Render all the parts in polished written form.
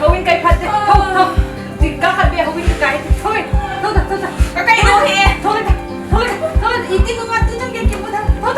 Hawin kay Pat. Haw. Kakal biya hawin kay. Hawin. Haw. Kakay mo he. Hawin. Iti ko nga tunang kay mo da. Haw.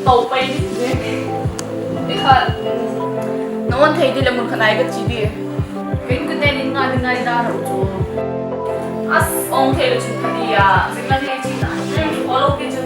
tàu bay đi cái khăn nó ăn thấy đi là một khăn ai cái gì đi cái tên đến ngay ra rồi chú ông thấy là chúng ta đi à mình là cái gì đó follow cái chữ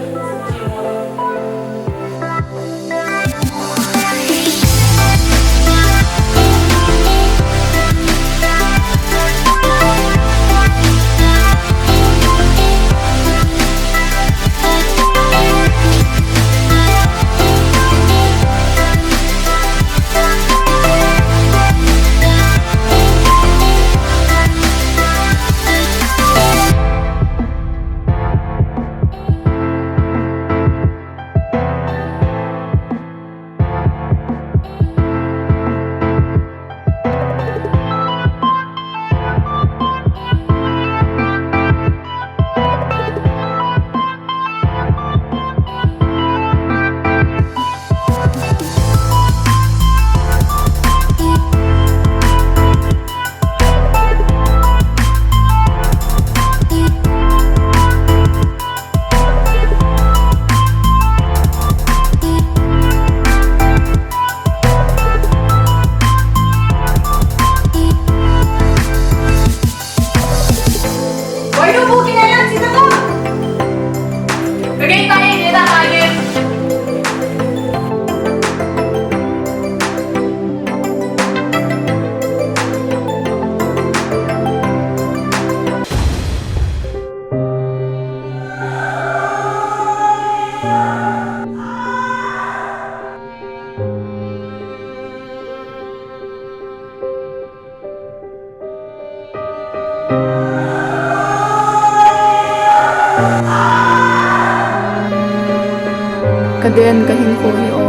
Kaden kahin ko hi o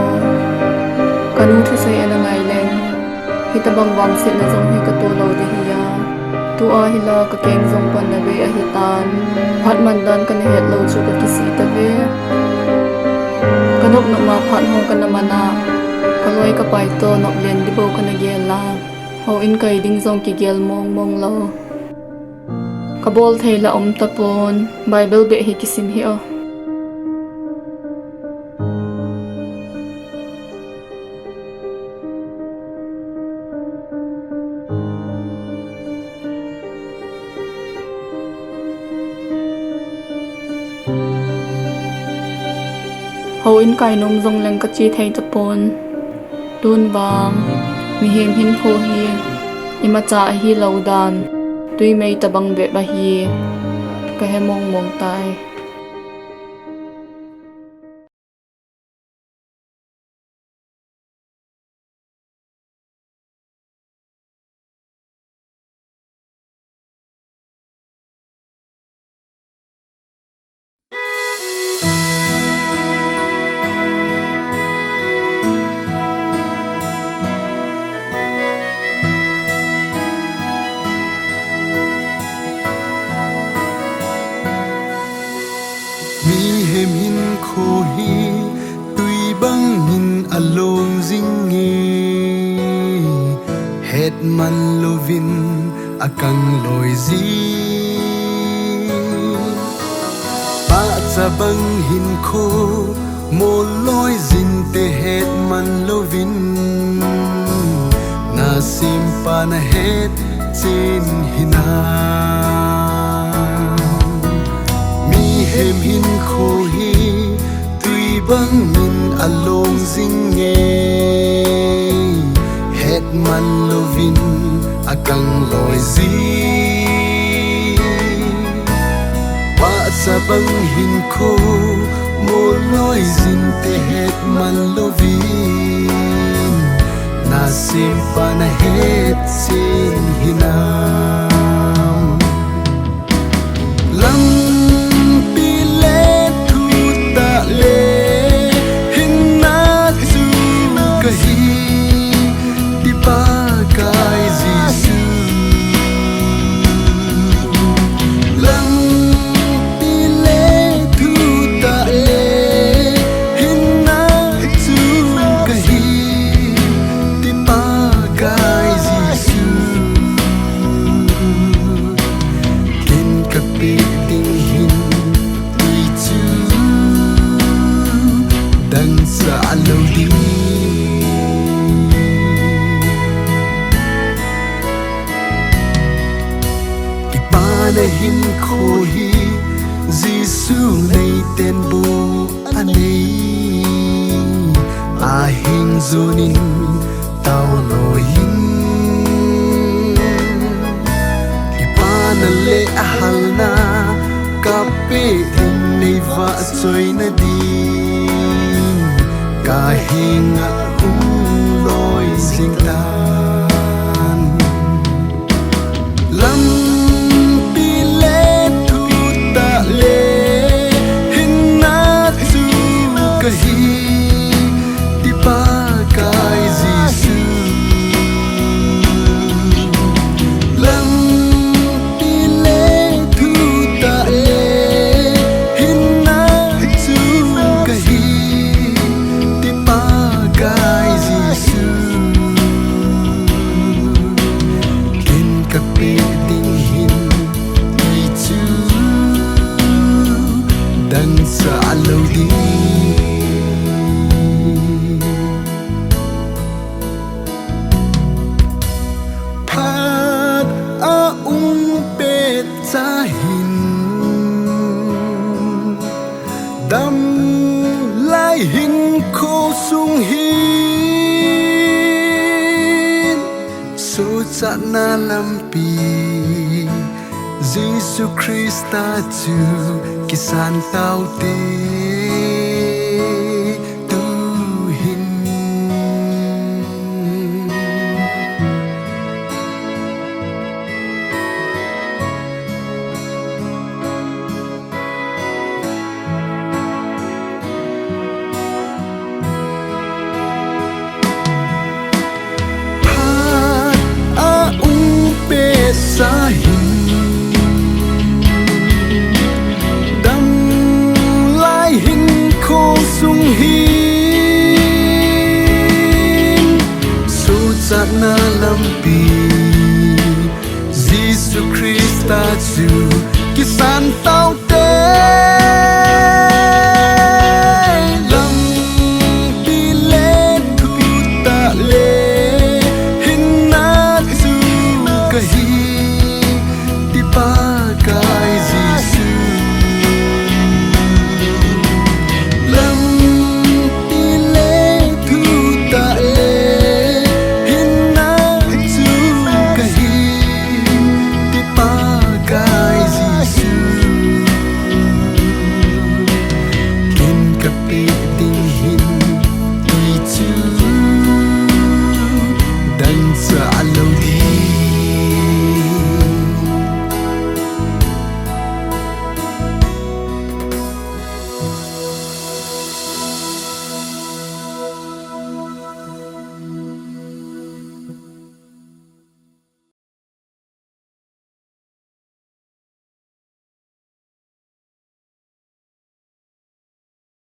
kanu thu say ana ngai len hitabang wang sit na zong hi katulaw de hiya tu a hila ka keng zong pan na be a hitan phat man dan kan het lo chu ka kisi ta ve kanop no ma phat ho kan mana kaloi ka pai to nok len di bo kan gel la ho in kai ding zong ki gel mong lo kabol thaila tapon bible be hi kisim hi o hầu in cài nôm dòng lăng cắt chi thay tập pon tuôn vàng mi hem hin khô hi ima cha hi lâu đàn tuy mây tabang ve ba hi ka hemong mong tai akang loi zi pa cha bang hin kho mo loi zin te het man lovin na sim pa na het chin hina mi hem hin kho hi tui bang min along zing nge het man lovin akang loi zi wa sa bang hin kho mo loi zin te het man lovin na sim pa na het sin hinam lam pi le thu ta le hin na chu ka hi di pa kai jisu lam pi le thu ta le hin na chu ka hi di pa kai jisu kin ka pi ting hin ti chu dang sa lo di na hin kho hi Giêsu nei tên bu anei a hin zonin tao loi hin ipana le ahal na kape in nei va choi na din ka hinga loi sing tan lam hi di pa kai jisu lam pi le thu ta le hin na chu ka hi di pa kai jisu kin ka pe ding hin ti chu dang sa lo di sa hin dam lai hin kho sung hin so cha na lam pi Giêsu Christa chu kisan tao te tu hin sa hin dam lai hin kho sung hin so cha na lam pi Giêsu Christa chu kisan tao te